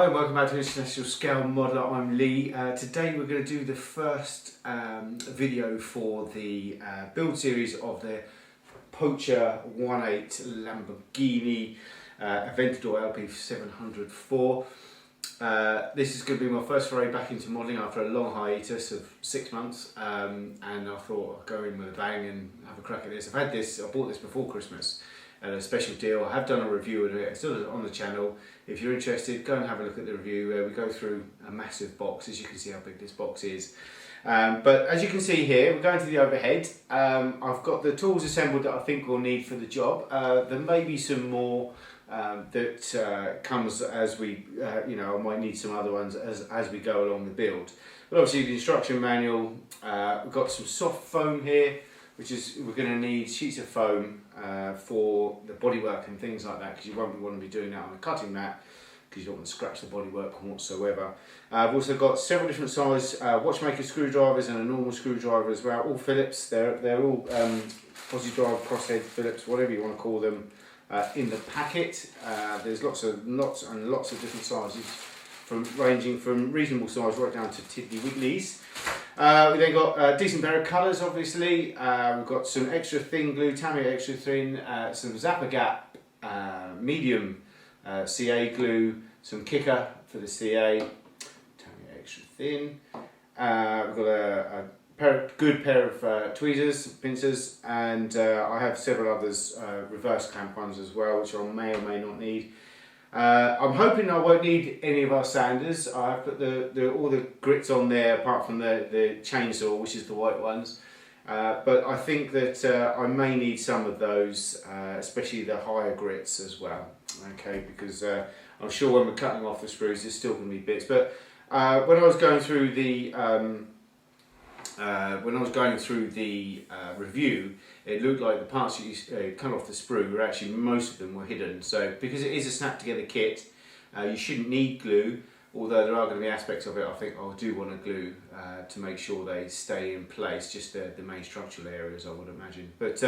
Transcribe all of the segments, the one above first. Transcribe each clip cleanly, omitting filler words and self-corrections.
Hi and welcome back to International Scale Modeler. I'm Lee. Today we're going to do the first video for the build series of the Pocher 1.8 Lamborghini Aventador LP700-4. This is going to be my first foray back into modelling after a long hiatus of 6 months, and I thought I'd go in with a bang and have a crack at this. I bought this before Christmas at a special deal. I have done a review of it, it's still on the channel. If you're interested, go and have a look at the review where we go through a massive box. As you can see how big this box is. But as you can see here, we're going to the overhead. I've got the tools assembled that I think we'll need for the job. There may be some more that comes as we, I might need some other ones as we go along the build. But obviously the instruction manual, we've got some soft foam here, which is, we're going to need sheets of foam for the bodywork and things like that, because you won't want to be doing that on a cutting mat, because you don't want to scratch the bodywork whatsoever. I've also got several different size watchmaker screwdrivers and a normal screwdriver as well, all Phillips. They're all Aussie drive, crosshead, Phillips, whatever you want to call them, in the packet. There's lots and lots of different sizes, ranging from reasonable size right down to tiddly wigglies. We then got a decent pair of colours, obviously. We've got some extra thin glue, Tamiya extra thin, some Zappa Gap medium CA glue, some kicker for the CA, Tamiya extra thin. We've got a good pair of tweezers, pincers, and I have several others, reverse clamp ones as well, which I may or may not need. I'm hoping I won't need any of our sanders. I've put all the grits on there apart from the chainsaw, which is the white ones. But I think that I may need some of those, especially the higher grits as well. Okay, because I'm sure when we're cutting off the screws, there's still going to be bits. But when I was going through the review, it looked like the parts that you cut off the sprue were actually, most of them were hidden. So because it is a snap together kit, you shouldn't need glue, although there are going to be aspects of it I think I do want to glue to make sure they stay in place, just the main structural areas I would imagine. But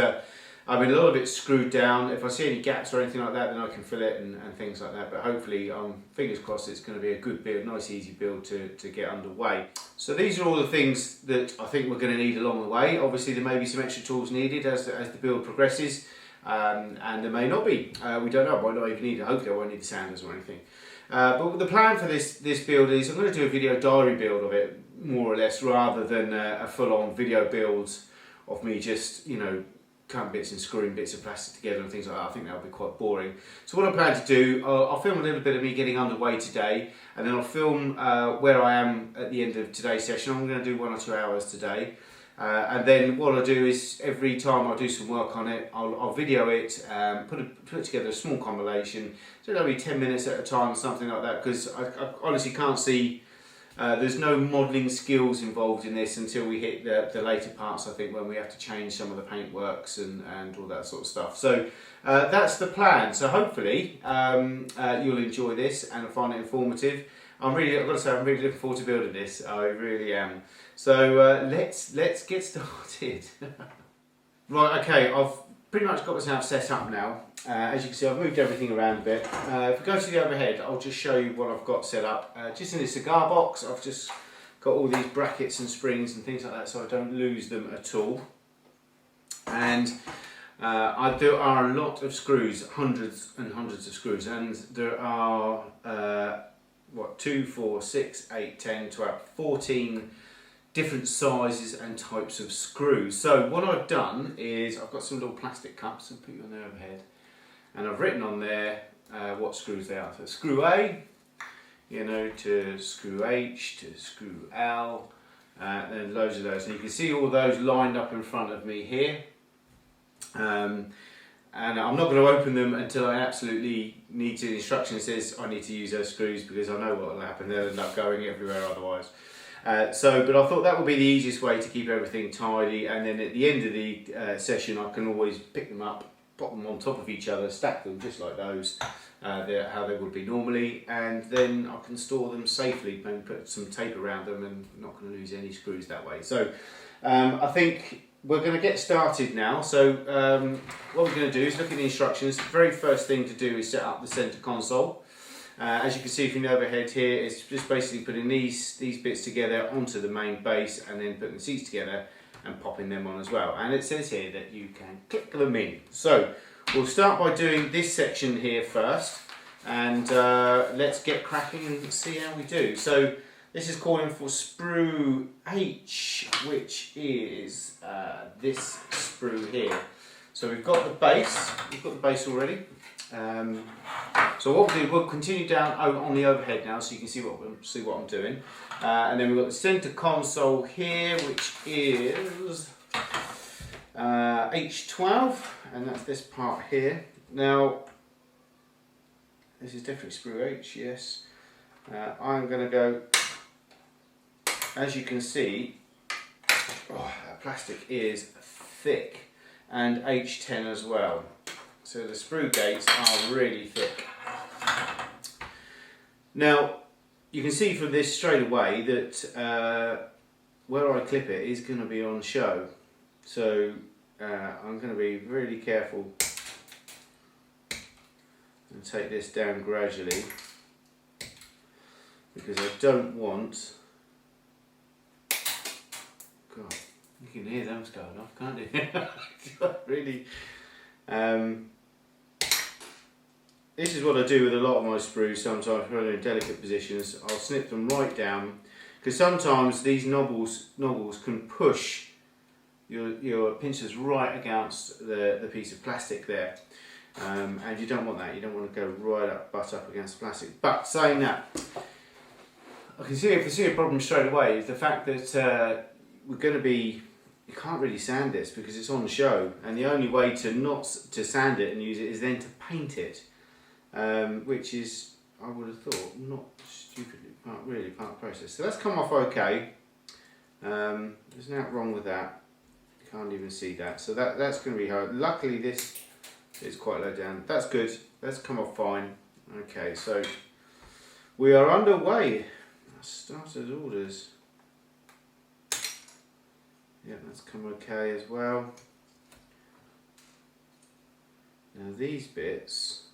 I mean, a lot of it's screwed down. If I see any gaps or anything like that, then I can fill it and things like that. But hopefully, fingers crossed, it's going to be a good build, nice easy build to get underway. So these are all the things that I think we're going to need along the way. Obviously there may be some extra tools needed as the build progresses, and there may not be. We don't know, I might not even need it. Hopefully I won't need the sanders or anything. But the plan for this build is I'm going to do a video diary build of it, more or less, rather than a full-on video build of me just, cutting bits and screwing bits of plastic together and things like that. I think that would be quite boring. So what I plan to do, I'll film a little bit of me getting underway today, and then I'll film where I am at the end of today's session. I'm going to do 1 or 2 hours today, and then what I'll do is every time I do some work on it, I'll video it, put together a small compilation. So it'll be 10 minutes at a time, something like that, because I honestly can't see. There's no modelling skills involved in this until we hit the later parts, I think, when we have to change some of the paintworks and all that sort of stuff. So that's the plan. So hopefully you'll enjoy this and find it informative. I've got to say, I'm really looking forward to building this. I really am. So let's get started. Right, okay, I've pretty much got myself set up now. As you can see, I've moved everything around a bit. If we go to the overhead, I'll just show you what I've got set up. Just in this cigar box, I've just got all these brackets and springs and things like that, so I don't lose them at all. And there are a lot of screws, hundreds and hundreds of screws, and there are 2, 4, 6, 8, 10, 12, 14 different sizes and types of screws. So what I've done is I've got some little plastic cups and put you on the overhead, and I've written on there what screws they are. So screw A, to screw H, to screw L, and loads of those. And you can see all those lined up in front of me here. And I'm not going to open them until I absolutely need to. The instruction says I need to use those screws because I know what will happen. They'll end up going everywhere otherwise. But I thought that would be the easiest way to keep everything tidy, and then at the end of the session I can always pick them up, pop them on top of each other, stack them just like those, how they would be normally, and then I can store them safely and put some tape around them and not going to lose any screws that way. So I think we're going to get started now. So what we're going to do is look at the instructions. The very first thing to do is set up the center console. As you can see from the overhead here, it's just basically putting these bits together onto the main base and then putting the seats together and popping them on as well. And it says here that you can click them in. So we'll start by doing this section here first, and let's get cracking and see how we do. So this is calling for sprue H, which is this sprue here. So we've got the base already. So what we'll do, we'll continue down on the overhead now, so you can see what I'm doing. And then we've got the centre console here, which is H12, and that's this part here. Now, this is definitely sprue H, yes. I'm going to go, as you can see, that plastic is thick, and H10 as well. So the sprue gates are really thick. Now, you can see from this straight away that where I clip it is going to be on show. So I'm going to be really careful and take this down gradually, because I don't want... God, you can hear them going off, can't you? Really. This is what I do with a lot of my sprues sometimes when they're in delicate positions. I'll snip them right down, because sometimes these knobbles can push your pincers right against the piece of plastic there, and you don't want that. You don't want to go right up, butt up against the plastic. But saying that, I can see a problem straight away is the fact that we're going to be... You can't really sand this because it's on show, and the only way to sand it and use it is then to paint it. Which is, I would have thought, not stupidly really part of the process. So that's come off okay. There's nothing wrong with that. You can't even see that. So that's going to be hard. Luckily this is quite low down. That's good. That's come off fine. Okay, so we are underway. Starters orders. Yeah, that's come okay as well. Now these bits,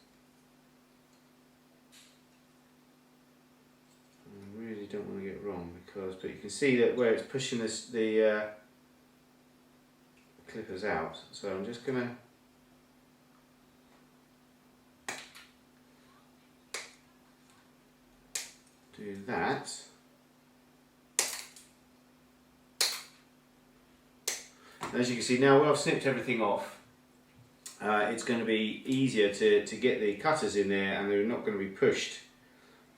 I really don't want to get wrong, but you can see that where it's pushing the clippers out. So I'm just going to do that. As you can see now, where I've snipped everything off, it's going to be easier to get the cutters in there, and they're not going to be pushed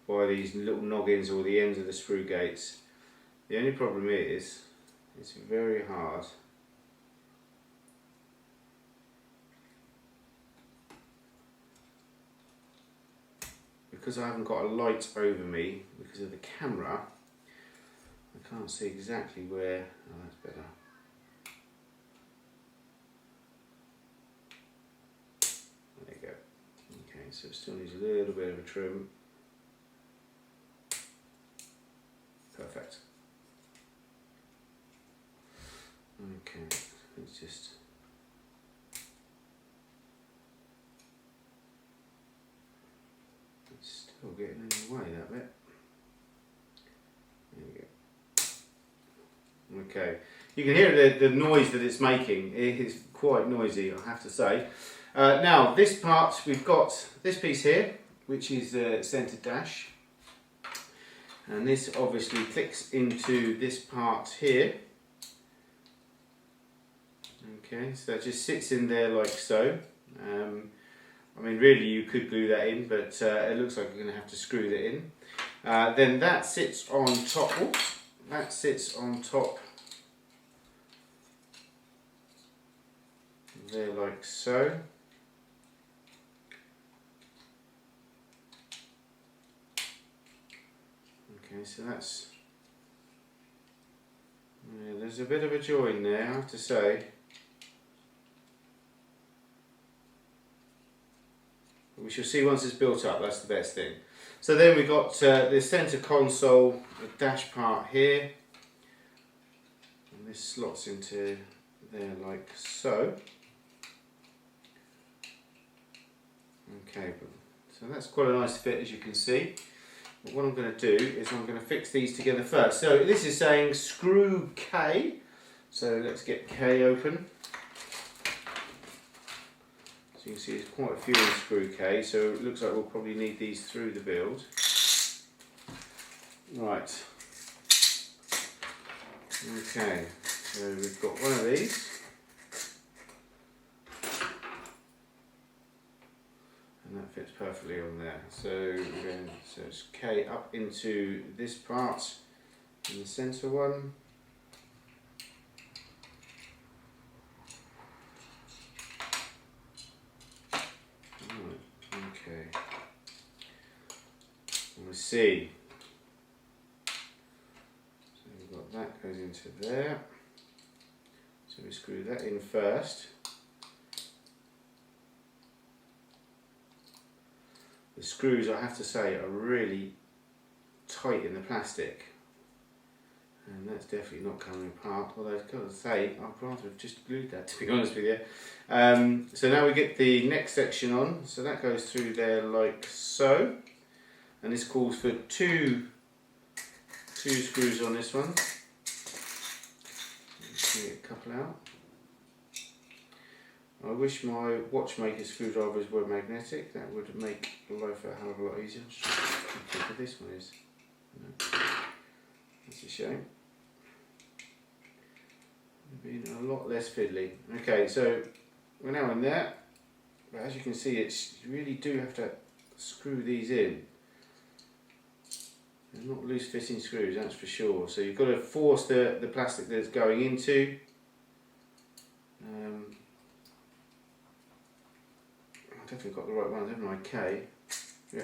by these little noggins or the ends of the sprue gates. The only problem is, it's very hard. Because I haven't got a light over me because of the camera, I can't see exactly where. Oh, that's better. There you go. Okay, so it still needs a little bit of a trim. Perfect. Okay, let's just... It's still getting in the way, that bit. There we go. Okay, you can hear the noise that it's making. It is quite noisy, I have to say. Now, this part, we've got this piece here, which is the centre dash. And this obviously clicks into this part here. Okay, so that just sits in there like so. I mean, really you could glue that in, but it looks like you're going to have to screw that in. Then that sits on top. Oops, that sits on top there like so. Okay, so that's... Yeah, there's a bit of a join there, I have to say. We shall see once it's built up, that's the best thing. So then we've got the centre console, the dash part here. And this slots into there like so. Okay, so So that's quite a nice fit, as you can see. But what I'm going to do is I'm going to fix these together first. So this is saying screw K. So let's get K open. So you can see there's quite a few in screw K, so it looks like we'll probably need these through the build. Right. Okay, so we've got one of these. And that fits perfectly on there. So it's K up into this part, in the centre one. Right, okay. And we'll see. So we've got that goes into there. So we screw that in first. The screws, I have to say, are really tight in the plastic, and that's definitely not coming apart, although I've got to say I'd rather have just glued that, to be honest with you. So now we get the next section on, so that goes through there like so, and this calls for two screws on this one. Let's get a couple out. I wish my watchmaker screwdrivers were magnetic. That would make life a hell of a lot easier. I'm just trying to think what this one is. No. That's a shame. It'd been a lot less fiddly. Okay, so we're now in there. But as you can see, you really do have to screw these in. They're not loose fitting screws, that's for sure. So you've got to force the plastic that it's going into. I've definitely got the right ones, haven't I? K. Yeah.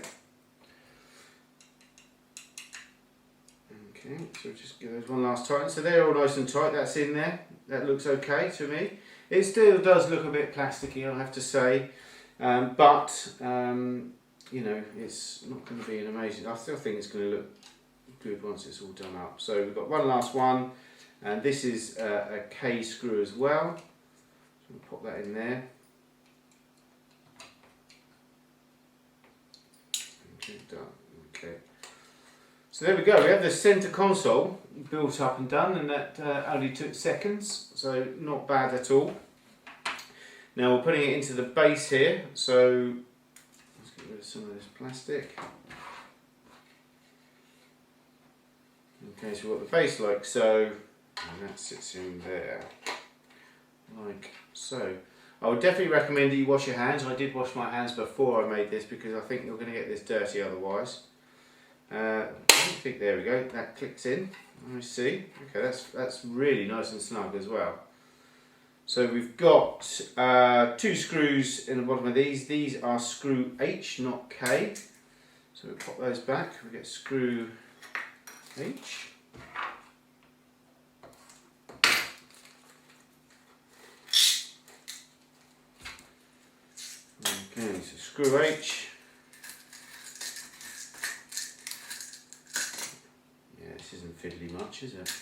Okay, so just give those one last tighten. So they're all nice and tight, that's in there. That looks okay to me. It still does look a bit plasticky, I have to say. But you know, it's not going to be an amazing. I still think it's going to look good once it's all done up. So we've got one last one, and this is a K screw as well. So we'll pop that in there. Done. Okay. So there we go. We have the centre console built up and done, and that only took seconds. So not bad at all. Now we're putting it into the base here. So let's get rid of some of this plastic. Okay, so we've got the base like so, and that sits in there like so. I would definitely recommend that you wash your hands. I did wash my hands before I made this because I think you're going to get this dirty otherwise. I think there we go. That clicks in. Let me see. Okay, that's really nice and snug as well. So we've got two screws in the bottom of these. These are screw H, not K. So we pop those back. We get screw H. Okay, so screw H. Yeah, this isn't fiddly much, is it?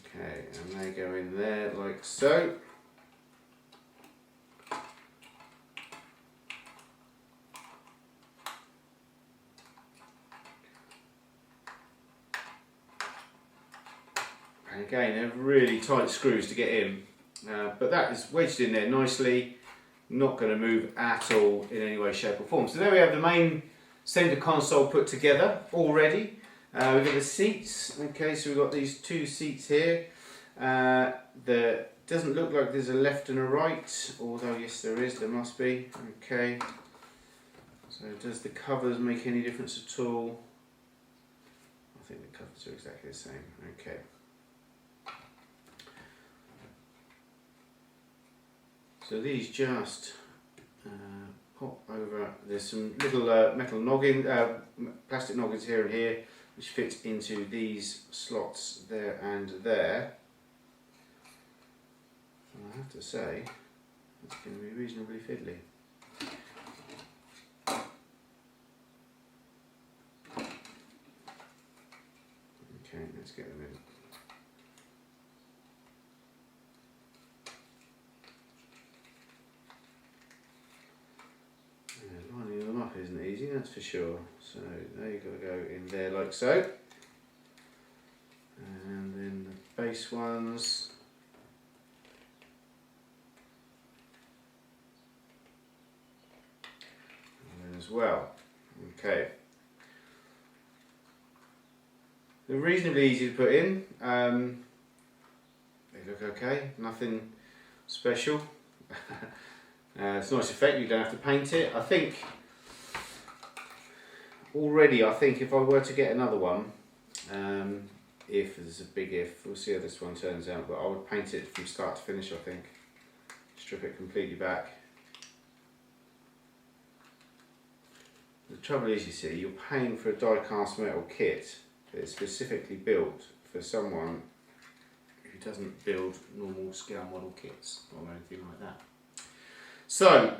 Okay, and they go in there like so. And again, they're really tight screws to get in. But that is wedged in there nicely, not going to move at all in any way, shape or form. So there we have the main centre console put together already. We've got the seats. Okay, so we've got these two seats here. There doesn't look like there's a left and a right, although yes there is, there must be. Okay, so does the covers make any difference at all? I think the covers are exactly the same. Okay. So these just pop over. There's some little metal noggin, plastic noggins here and here, which fit into these slots there and there. And I have to say, it's going to be reasonably fiddly. Okay, let's get them in. that's for sure. So now you've got to go in there like so. And then the base ones. And then as well. Okay. They're reasonably easy to put in. They look okay, nothing special. It's a nice effect, you don't have to paint it. I think already, if I were to get another one, if there's a big if, we'll see how this one turns out, but I would paint it from start to finish, I think. Strip it completely back. The trouble is, you see, you're paying for a die-cast metal kit that is specifically built for someone who doesn't build normal scale model kits or anything like that. So,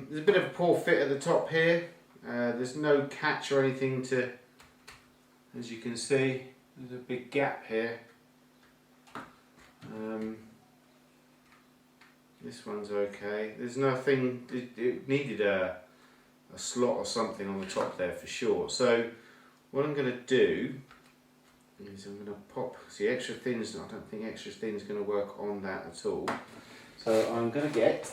there's a bit of a poor fit at the top here. There's no catch or anything to, as you can see, there's a big gap here. This one's okay. There's nothing, it needed a slot or something on the top there for sure. So what I'm going to do is I'm going to pop, see extra thins, I don't think extra thin is going to work on that at all. So I'm going to get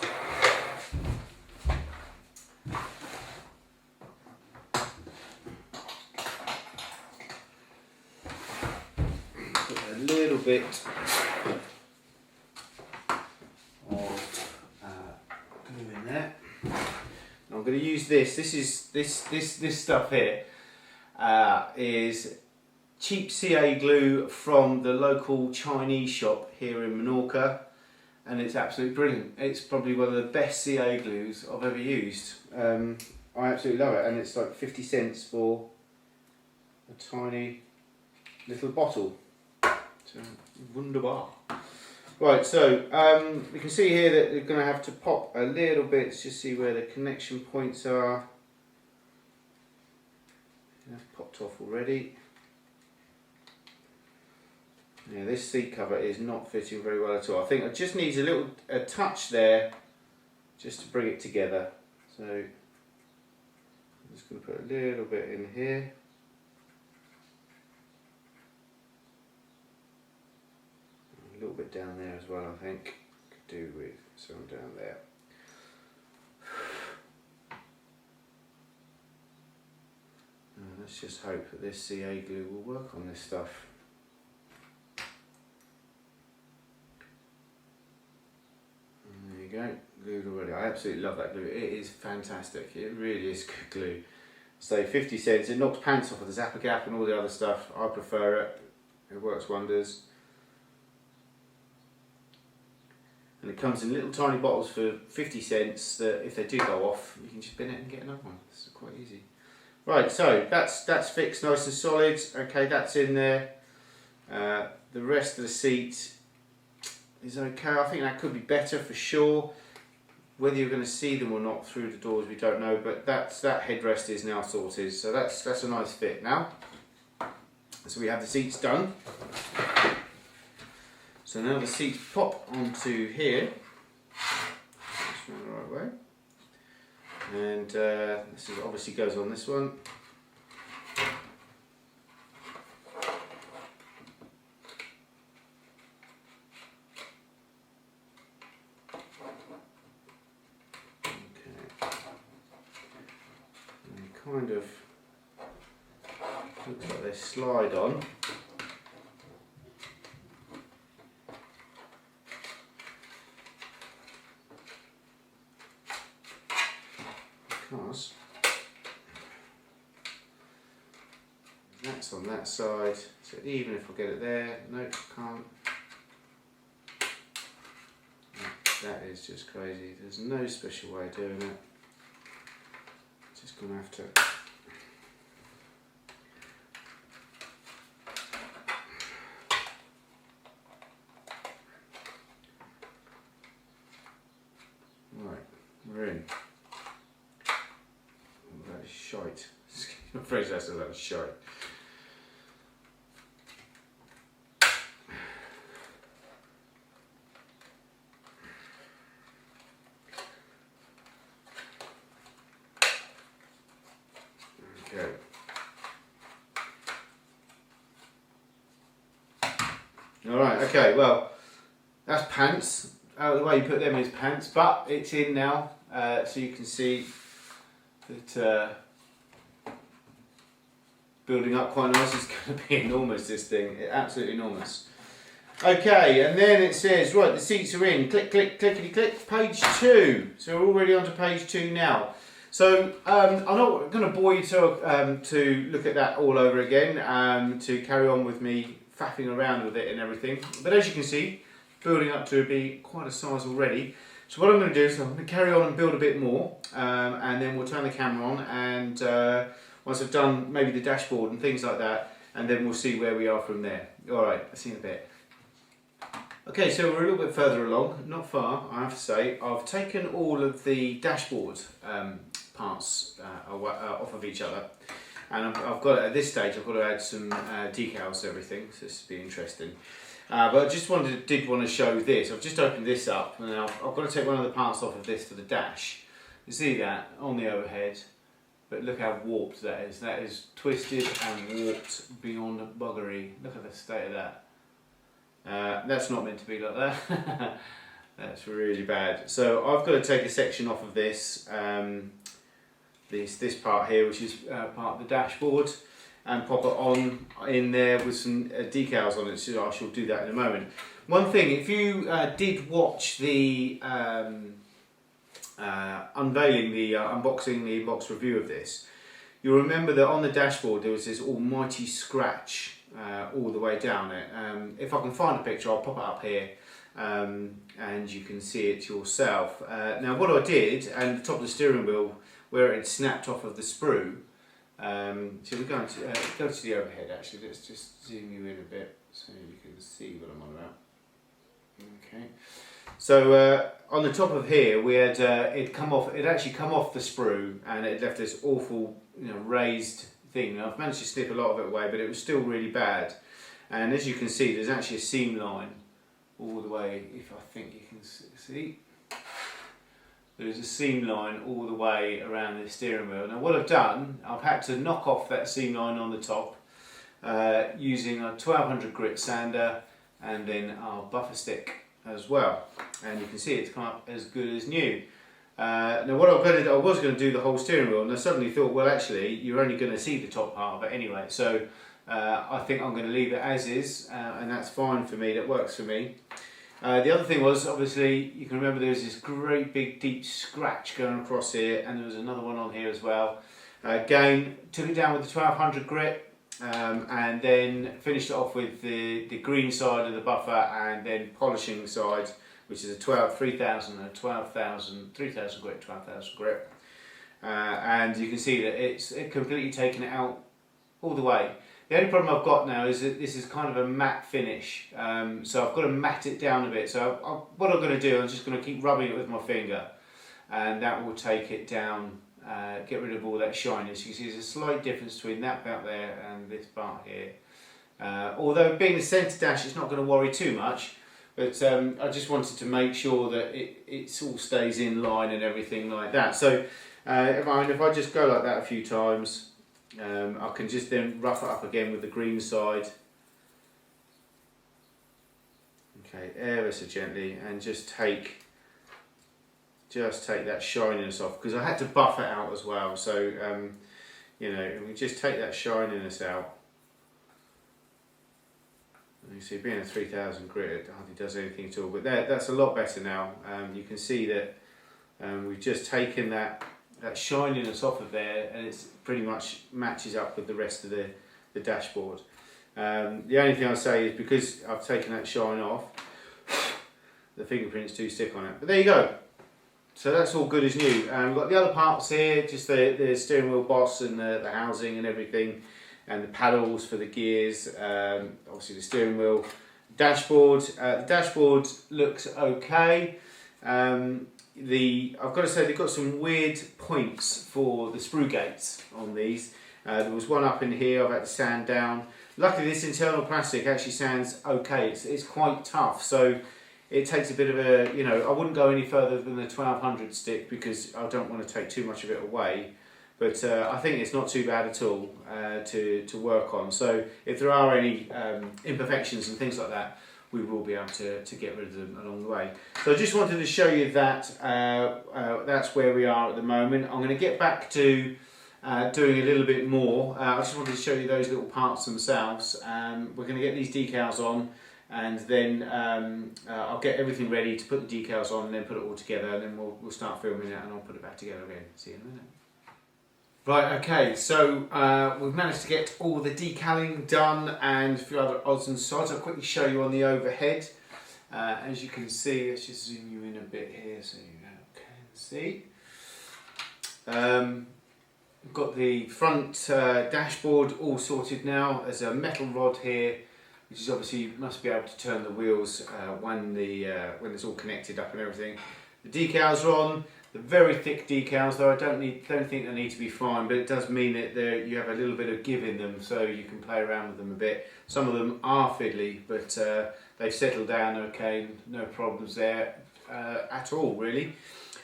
put a little bit of glue in there. I'm going to use this. This stuff here is cheap CA glue from the local Chinese shop here in Menorca, and it's absolutely brilliant. It's probably one of the best CA glues I've ever used. I absolutely love it, and it's like 50 cents for a tiny little bottle. So wunderbar. Right, so we can see here that we're going to have to pop a little bit to just see where the connection points are. That's popped off already. Yeah, this seat cover is not fitting very well at all. I think it just needs a touch there just to bring it together. So I'm just going to put a little bit in here. A little bit down there as well, I think. Could do with some down there. Let's just hope that this CA glue will work on this stuff. And there you go, glued already. I absolutely love that glue. It is fantastic. It really is good glue. So 50 cents. It knocks pants off of the Zappa Gap and all the other stuff. I prefer it. It works wonders. And it comes in little tiny bottles for 50 cents that if they do go off, you can just bin it and get another one. It's quite easy. Right, so that's fixed nice and solid. Okay, that's in there. The rest of the seat is okay. I think that could be better for sure. Whether you're going to see them or not through the doors, we don't know, but that headrest is now sorted. So that's a nice fit now. So we have the seats done. So now the seats pop onto here, just round the right way, and this obviously goes on this one. Okay, and they kind of looks like they slide on. Because that's on that side, so even if I get it there, nope, can't. That is just crazy. There's no special way of doing it. Just gonna have to. Right, we're in. That is shite. I'm afraid that is shite. Okay. Alright, okay, well, that's pants. The way you put them is pants, but it's in now, so you can see that building up quite nice. It's going to be enormous, this thing, absolutely enormous. Okay, and then it says, right, the seats are in, click, click, clickety click, page 2. So we're already on to page 2 now. So I'm not going to bore you to look at that all over again, to carry on with me faffing around with it and everything. But as you can see, building up to be quite a size already. So what I'm going to do is I'm going to carry on and build a bit more, and then we'll turn the camera on, and once I've done maybe the dashboard and things like that, and then we'll see where we are from there. Alright, I'll see you in a bit. Okay, so we're a little bit further along, not far I have to say. I've taken all of the dashboard parts off of each other, and I've got, at this stage, I've got to add some decals to everything, so this will be interesting. But I just did want to show this. I've just opened this up, and I've got to take one of the parts off of this for the dash. You see that on the overhead, but look how warped that is. That is twisted and warped beyond buggery. Look at the state of that. That's not meant to be like that. That's really bad. So I've got to take a section off of this, this part here, which is part of the dashboard, and pop it on in there with some decals on it. So I shall do that in a moment. One thing, if you did watch the unveiling, the unboxing, the inbox review of this, you'll remember that on the dashboard there was this almighty scratch all the way down it. If I can find a picture, I'll pop it up here, and you can see it yourself. Now what I did, and the top of the steering wheel where it had snapped off of the sprue, so we're going to go to the overhead actually. Let's just zoom you in a bit so you can see what I'm on about. Okay, so on the top of here we had it actually come off the sprue, and it left this awful, raised thing. I've managed to snip a lot of it away, but it was still really bad. And as you can see, there's actually a seam line all the way, if I think you can see. There's a seam line all the way around the steering wheel. Now what I've done, I've had to knock off that seam line on the top using a 1200 grit sander and then our buffer stick as well. And you can see it's come up as good as new. Now what I was going to do the whole steering wheel, and I suddenly thought, well actually you're only going to see the top part of it anyway, so I think I'm going to leave it as is, and that's fine for me, that works for me. The other thing was, obviously, you can remember there was this great big deep scratch going across here, and there was another one on here as well. Again, took it down with the 1200 grit, and then finished it off with the green side of the buffer, and then polishing side, which is a 3000 grit, 12,000 grit. And you can see that it's completely taken it out all the way. The only problem I've got now is that this is kind of a matte finish, so I've got to matte it down a bit. So what I'm going to do, I'm just going to keep rubbing it with my finger, and that will take it down, get rid of all that shininess. You can see there's a slight difference between that part there and this part here. Although being the centre dash, it's not going to worry too much, but I just wanted to make sure that it all stays in line and everything like that. So if I just go like that a few times, I can just then rough it up again with the green side. Okay, ever so gently, and just take that shininess off, because I had to buff it out as well. So we just take that shininess out. And you see, being a 3000 grit, it hardly does anything at all. But that's a lot better now. You can see that we've just taken that shininess off of there, and it's pretty much matches up with the rest of the dashboard. The only thing I'll say is, because I've taken that shine off, the fingerprints do stick on it. But there you go. So that's all good as new. We've got the other parts here, just the steering wheel boss and the housing and everything, and the paddles for the gears, obviously the steering wheel, dashboard. The dashboard looks okay. I've got to say, they've got some weird points for the sprue gates on these. There was one up in here I've had to sand down. Luckily this internal plastic actually sands okay. It's quite tough, so it takes a bit of I wouldn't go any further than the 1200 stick, because I don't want to take too much of it away. but I think it's not too bad at all to work on. So if there are any imperfections and things like that, we will be able to get rid of them along the way. So I just wanted to show you that that's where we are at the moment. I'm going to get back to doing a little bit more. I just wanted to show you those little parts themselves. We're going to get these decals on, and then I'll get everything ready to put the decals on and then put it all together, and then we'll start filming it and I'll put it back together again. See you in a minute. Right, okay, so we've managed to get all the decaling done and a few other odds and sods. I'll quickly show you on the overhead. As you can see, let's just zoom you in a bit here so you can see. We've got the front dashboard all sorted now. There's a metal rod here, which is obviously must be able to turn the wheels when it's all connected up and everything. The decals are on. The very thick decals, though I don't think they need to be fine, but it does mean that you have a little bit of give in them, so you can play around with them a bit. Some of them are fiddly, but they've settled down okay, no problems there at all, really.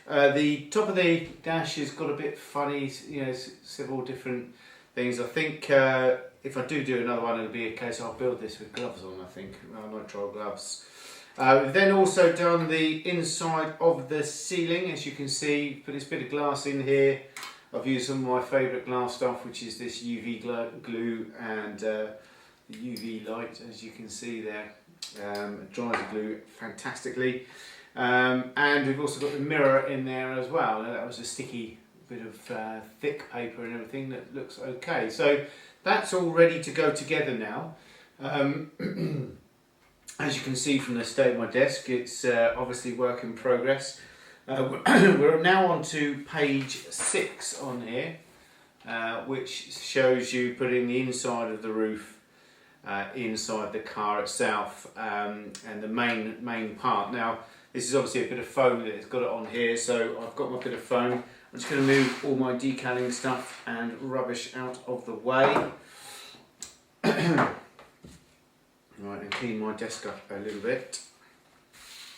The top of the dash has got a bit funny, you know, several different things. I think if I do another one, it'll be a case I'll build this with gloves on, I think, nitrile gloves. We've then also done the inside of the ceiling, as you can see, put this bit of glass in here. I've used some of my favourite glass stuff, which is this UV glue and the UV light, as you can see there. It dries the glue fantastically. And we've also got the mirror in there as well. Now, that was a sticky bit of thick paper and everything that looks okay. So that's all ready to go together now. As you can see from the state of my desk, it's obviously work in progress. We're now on to page 6 on here, which shows you putting the inside of the roof inside the car itself, and the main part. Now, this is obviously a bit of foam that it's got it on here, so I've got my bit of foam. I'm just going to move all my decaling stuff and rubbish out of the way. Right, and clean my desk up a little bit,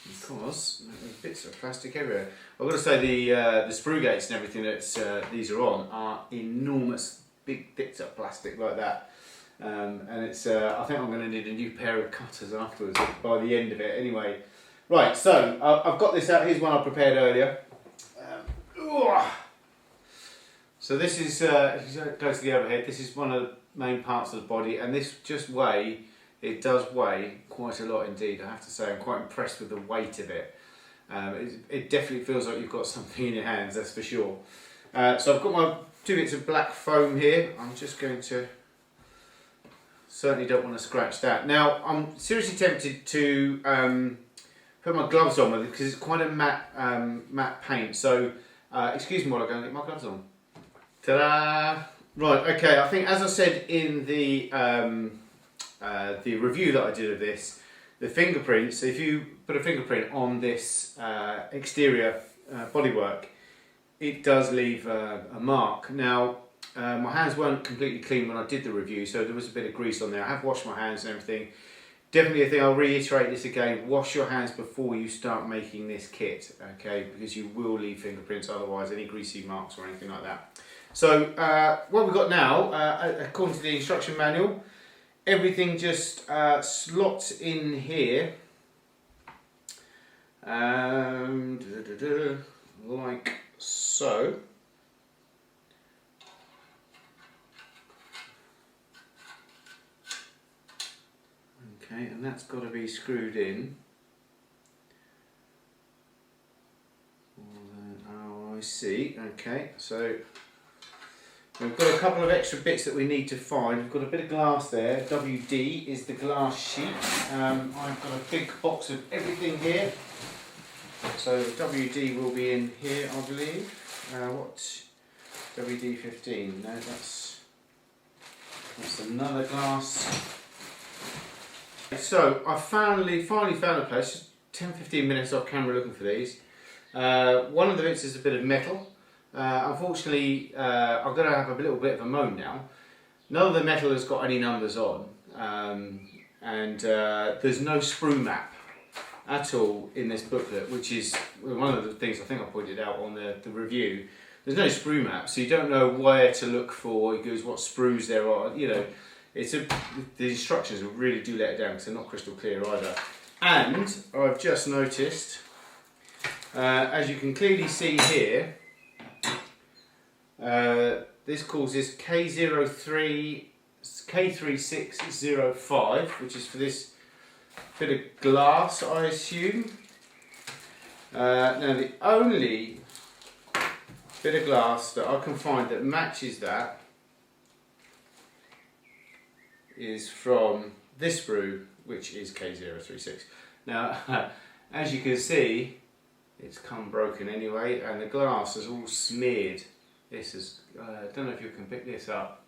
because there's bits of plastic everywhere. I've got to say the sprue gates and everything that these are on are enormous, big bits of plastic like that. And it's I think I'm going to need a new pair of cutters afterwards by the end of it. Anyway, right, so I've got this out. Here's one I prepared earlier. So this is if you go to the overhead, this is one of the main parts of the body, and this it does weigh quite a lot indeed, I have to say. I'm quite impressed with the weight of it. It definitely feels like you've got something in your hands, that's for sure. So I've got my 2 bits of black foam here. I'm just going to, certainly don't want to scratch that. Now, I'm seriously tempted to put my gloves on with it, because it's quite a matte paint. So, excuse me while I go and get my gloves on. Ta-da! Right, okay, I think as I said in the review that I did of this, the fingerprints, if you put a fingerprint on this exterior bodywork, it does leave a mark. Now, my hands weren't completely clean when I did the review, so there was a bit of grease on there. I have washed my hands and everything. Definitely a thing, I'll reiterate this again, wash your hands before you start making this kit, okay, because you will leave fingerprints otherwise, any greasy marks or anything like that. So, what we've got now, according to the instruction manual, everything just slots in here, like so. Okay, and that's got to be screwed in. Oh, I see. Okay, so we've got a couple of extra bits that we need to find. We've got a bit of glass there. WD is the glass sheet. I've got a big box of everything here. So the WD will be in here, I believe. What's WD-15? No, that's another glass. So I finally found a place. 10-15 minutes off camera looking for these. One of the bits is a bit of metal. Unfortunately, I'm going to have a little bit of a moan now. None of the metal has got any numbers on, and there's no sprue map at all in this booklet, which is one of the things I think I pointed out on the review. there's no sprue map, so you don't know where to look for. It goes what sprues there are. You know, the instructions really do let it down because they're not crystal clear either. And I've just noticed, as you can clearly see here, this causes K3605, which is for this bit of glass, I assume. Now the only bit of glass that I can find that matches that is from this sprue, which is K036. Now, as you can see, it's come broken anyway, and the glass is all smeared. This is, I don't know if you can pick this up.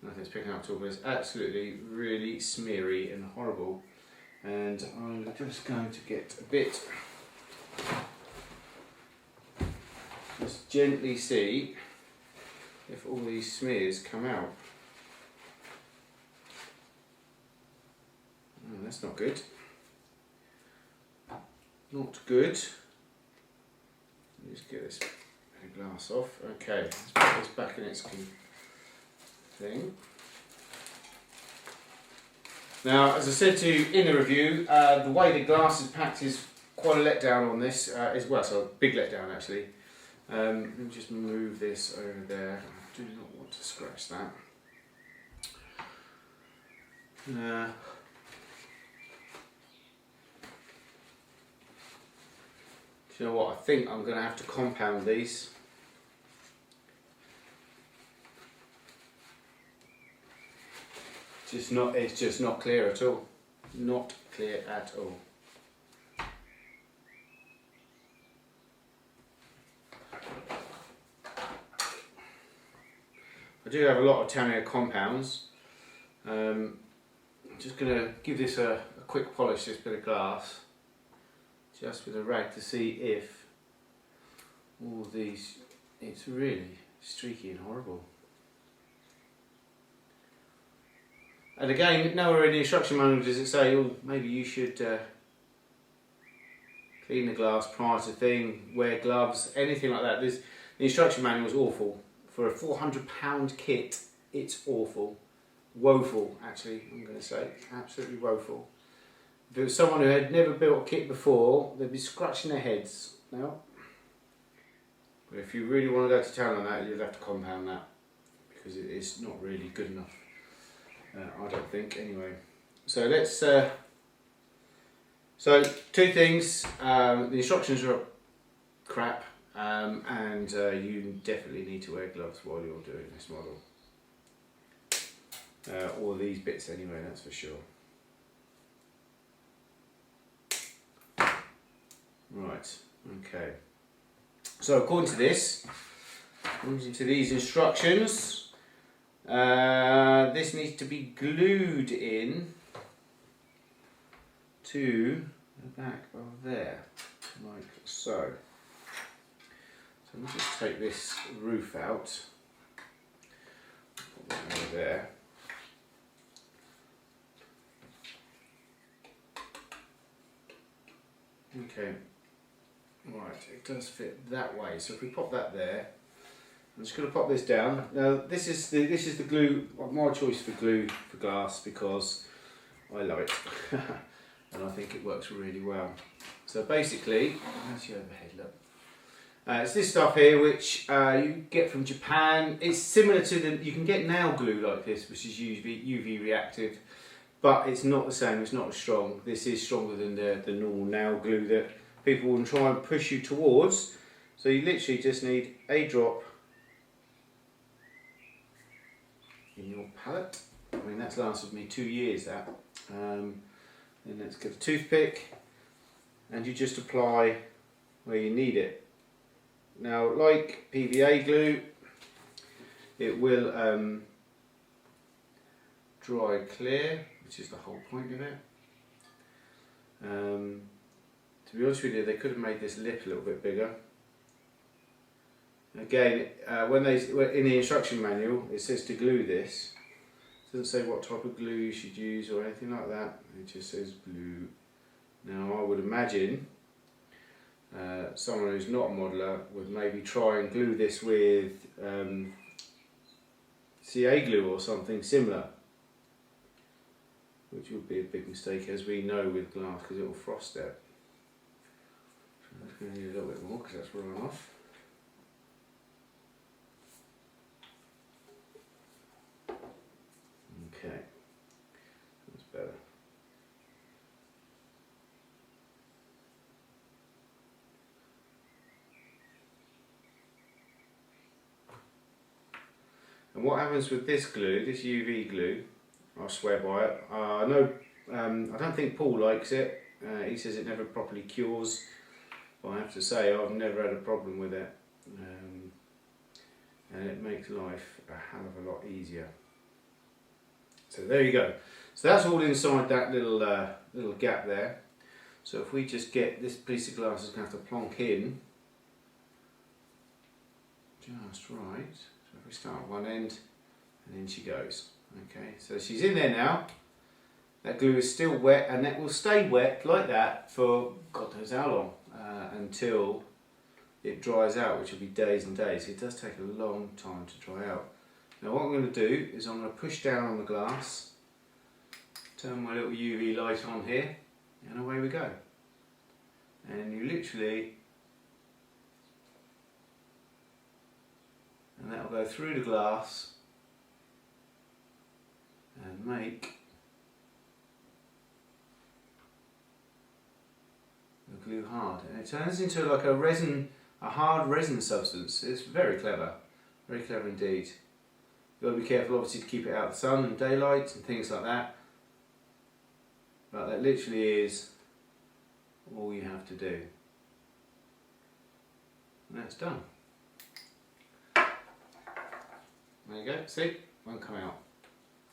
Nothing's picking up at all, but it's absolutely really smeary and horrible. And I'm just going to get a bit, just gently see if all these smears come out. Oh, that's not good. Not good. Just get this glass off. Okay, let's put this back in its thing. Now, as I said to you in the review, the way the glass is packed is quite a letdown on this as well, so a big letdown actually. Let me just move this over there. I do not want to scratch that. Do you know what? I think I'm going to have to compound these. It's just not clear at all. Not clear at all. I do have a lot of Tamiya compounds. I'm just going to give this a quick polish, this bit of glass, just with a rag to see if all these, it's really streaky and horrible. And again, nowhere in the instruction manual does it say, oh, maybe you should clean the glass prior to thing, wear gloves, anything like that. The instruction manual is awful. For a £400 kit, it's awful. Woeful, actually, I'm going to say. Absolutely woeful. If it was someone who had never built a kit before, they'd be scratching their heads now. But if you really want to go to town on that, you'd have to compound that, because it is not really good enough. I don't think, anyway. So let's. So two things. The instructions are crap, and you definitely need to wear gloves while you're doing this model. Or these bits, anyway. That's for sure. Right. Okay. So according to this, according to these instructions. This needs to be glued in to the back of there, like so. So let me just take this roof out, put that over there. Okay, right, it does fit that way. So if we pop that there, I'm just going to pop this down. Now this is the glue, my choice for glue for glass, because I love it and I think it works really well. So basically, how's your overhead look? It's this stuff here which you get from Japan. It's similar to you can get nail glue like this, which is UV reactive, but it's not the same, it's not as strong. This is stronger than the normal nail glue that people will try and push you towards. So you literally just need a drop in your palette. I mean, that's lasted me 2 years, that. Then let's get a toothpick and you just apply where you need it. Now, like PVA glue, it will dry clear, which is the whole point of it. To be honest with you, they could have made this lip a little bit bigger. Again, in the instruction manual, it says to glue this. It doesn't say what type of glue you should use or anything like that. It just says glue. Now, I would imagine someone who's not a modeller would maybe try and glue this with CA glue or something similar, which would be a big mistake, as we know with glass, because it will frost out. So I'm just going to need a little bit more because that's running off. Okay, that's better. And what happens with this glue, this UV glue, I swear by it. I know, I don't think Paul likes it. He says it never properly cures, but I have to say I've never had a problem with it, and it makes life a hell of a lot easier. So there you go. So that's all inside that little little gap there. So if we just get this piece of glass, is going to have to plonk in just right. So if we start at one end, and in she goes. Okay, so she's in there now. That glue is still wet, and that will stay wet like that for God knows how long, until it dries out, which will be days and days. It does take a long time to dry out. Now what I'm going to do is I'm going to push down on the glass, turn my little UV light on here, and away we go. And you literally, and that will go through the glass and make the glue hard, and it turns into like a resin, a hard resin substance. It's very clever indeed. You've got to be careful obviously to keep it out of the sun and daylight and things like that, but that literally is all you have to do, and that's done. There you go, see, won't come out.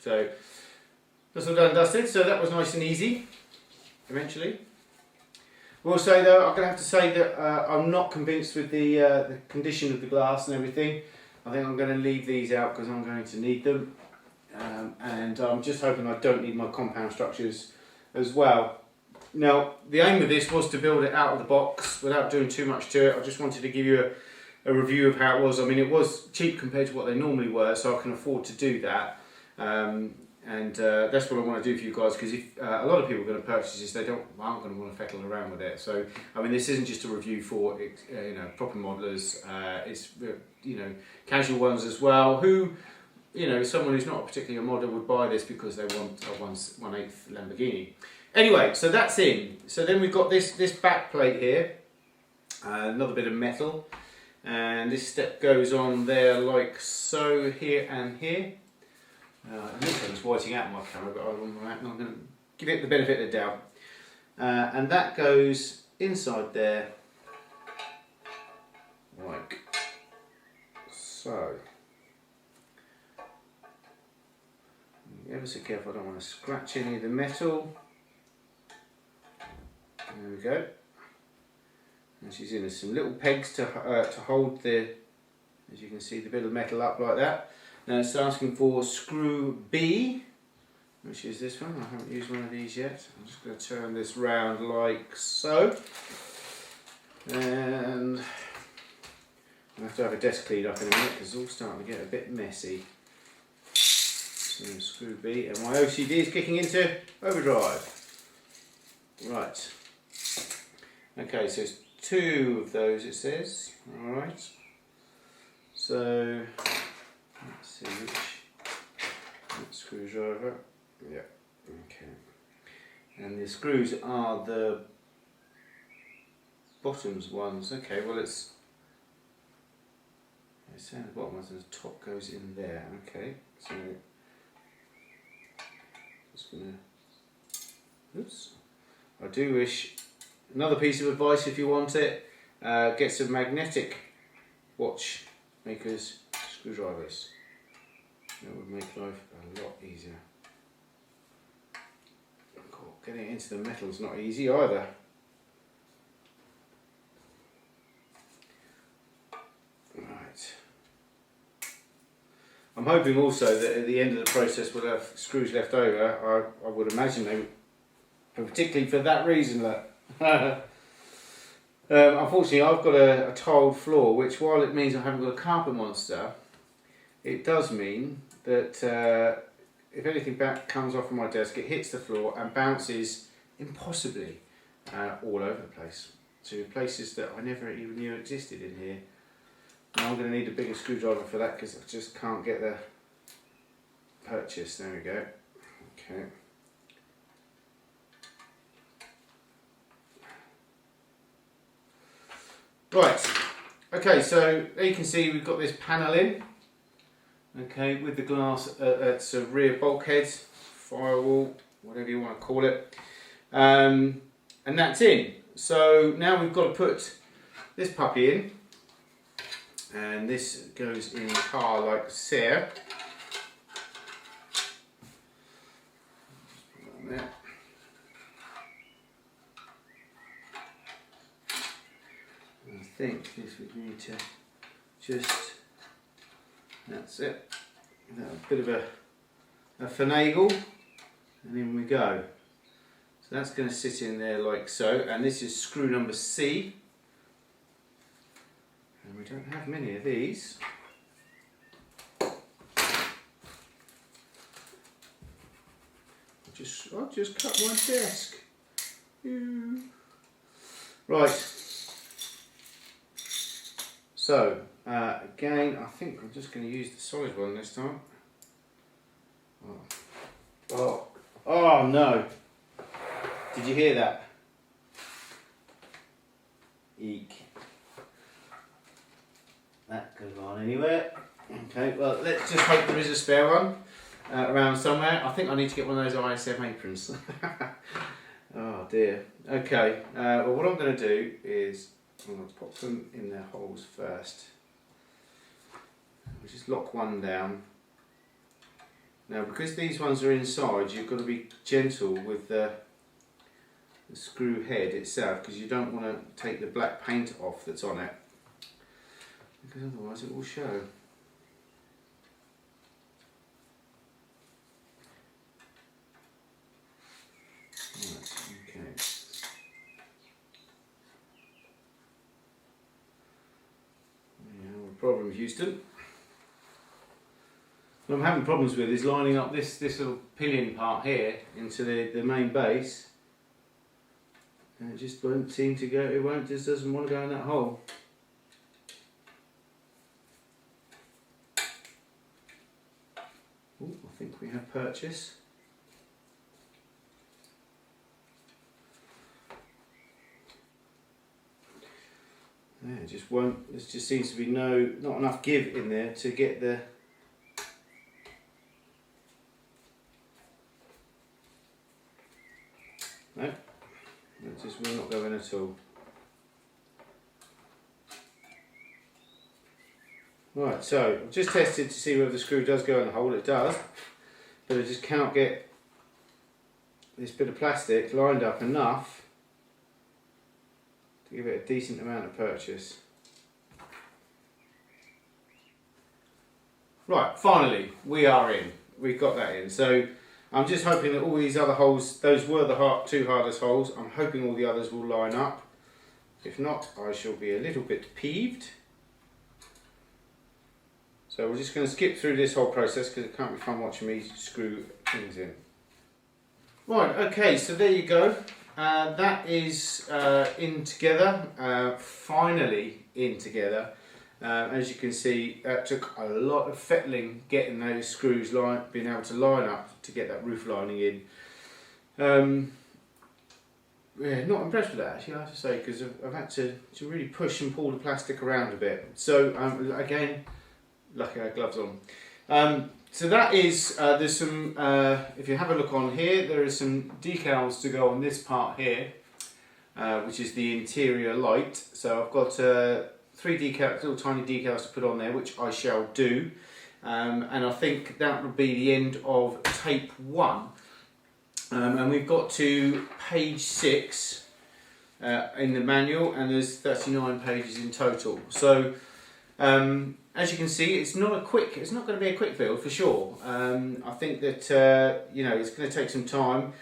So that's all done and dusted, so that was nice and easy eventually. We'll say though, I'm going to have to say that I'm not convinced with the condition of the glass and everything. I think I'm going to leave these out because I'm going to need them, and I'm just hoping I don't need my compound structures as well. Now the aim of this was to build it out of the box without doing too much to it. I just wanted to give you a review of how it was. I mean, it was cheap compared to what they normally were, so I can afford to do that. And that's what I want to do for you guys, because if a lot of people are going to purchase this, they aren't going to want to fiddle around with it. So I mean, this isn't just a review for you know, proper modelers. It's you know, casual ones as well, who, you know, someone who's not particularly a modeler would buy this because they want a 1/8 Lamborghini. Anyway, so that's in. So then we've got this back plate here, another bit of metal, and this step goes on there like so, here and here. It looks like it's whiting out my camera, but I'm going to give it the benefit of the doubt. And that goes inside there, like so. Be ever so careful, I don't want to scratch any of the metal. There we go. And she's in some little pegs to hold the, as you can see, the bit of metal up like that. Now it's asking for screw B, which is this one. I haven't used one of these yet. I'm just going to turn this round like so. And I have to have a desk cleaned up in a minute because it's all starting to get a bit messy. So screw B, and my OCD is kicking into overdrive. Right. Okay, so it's 2 of those it says. Alright. So let's see which screwdriver. Yeah, okay. And the screws are the bottoms ones. Okay, well it's saying the bottom ones and the top goes in there. Okay, so just gonna, oops. I do wish, another piece of advice if you want it, get some magnetic watch makers screwdrivers. That would make life a lot easier. Cool. Getting it into the metal is not easy either. Right. I'm hoping also that at the end of the process we'll have screws left over. I would imagine they, particularly for that reason, that Unfortunately, I've got a tiled floor, which while it means I haven't got a carpet monster, it does mean that if anything back comes off of my desk, it hits the floor and bounces impossibly all over the place to places that I never even knew existed in here. And I'm going to need a bigger screwdriver for that because I just can't get the purchase. There we go. Okay. Right. Okay, so there you can see we've got this panel in. Okay, with the glass, it's a rear bulkhead, firewall, whatever you want to call it, and that's in. So now we've got to put this puppy in, and this goes in the car like so. There. I think this would need to just. That's it. A bit of a finagle, and in we go. So that's going to sit in there like so, and this is screw number C. And we don't have many of these. I'll just cut my desk. Right. So. Again, I think I'm just going to use the solid one this time. Oh no! Did you hear that? Eek. That could have gone anywhere. Okay, well, let's just hope there is a spare one around somewhere. I think I need to get one of those ISM aprons. Oh dear. Okay, well, what I'm going to do is I'm going to pop them in their holes first. We'll just lock one down. Now, because these ones are inside, you've got to be gentle with the screw head itself, because you don't want to take the black paint off that's on it, because otherwise it will show. Right, okay. No problem, Houston. What I'm having problems with is lining up this little pillion part here into the main base, and it just won't seem to go. It just doesn't want to go in that hole. Ooh, I think we have purchase. Yeah, it just won't. There just seems to be not enough give in there to get the. No, it just will not go in at all. Right, so I've just tested to see whether the screw does go in the hole. It does, but I just cannot get this bit of plastic lined up enough to give it a decent amount of purchase. Right, finally, we are in. We've got that in. So I'm just hoping that all these other holes, those were the two hardest holes, I'm hoping all the others will line up. If not, I shall be a little bit peeved. So we're just going to skip through this whole process because it can't be fun watching me screw things in. Right, okay, so there you go. That is in together, finally in together. As you can see, it took a lot of fettling getting those screws being able to line up to get that roof lining in. Yeah, not impressed with that actually, I have to say, because I've had to really push and pull the plastic around a bit. So again, lucky I had gloves on. So that is, there's some, if you have a look on here, there are some decals to go on this part here, which is the interior light. So I've got 3 decals, little tiny decals to put on there, which I shall do. And I think that will be the end of tape 1. And we've got to page 6 in the manual, and there's 39 pages in total. So as you can see, it's not going to be a quick build for sure. I think that you know, it's going to take some time.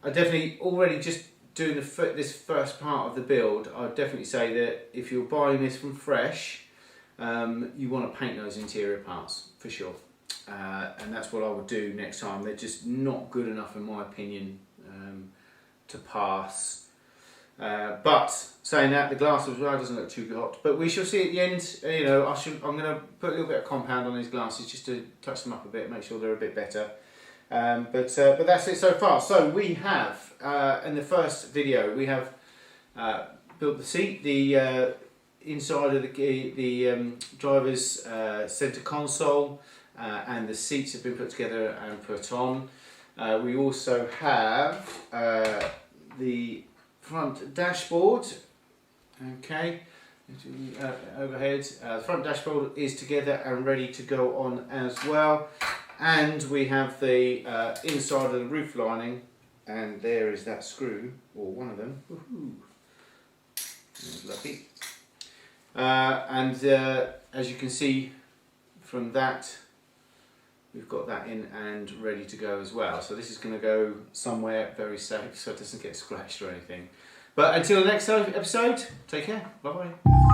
I definitely already just doing this first part of the build, I'd definitely say that if you're buying this from fresh, you want to paint those interior parts for sure, and that's what I would do next time. They're just not good enough in my opinion to pass. But saying that, the glass as well doesn't look too hot. But we shall see at the end. You know, I'm going to put a little bit of compound on these glasses just to touch them up a bit, make sure they're a bit better. But that's it so far. So we have in the first video we have built the seat, the inside of the driver's centre console, and the seats have been put together and put on. We also have the front dashboard, okay, overhead. The front dashboard is together and ready to go on as well, and we have the inside of the roof lining, and there is that screw, or one of them. That's lucky. And as you can see from that, we've got that in and ready to go as well. So this is going to go somewhere very safe so it doesn't get scratched or anything. But until the next episode, take care. Bye bye.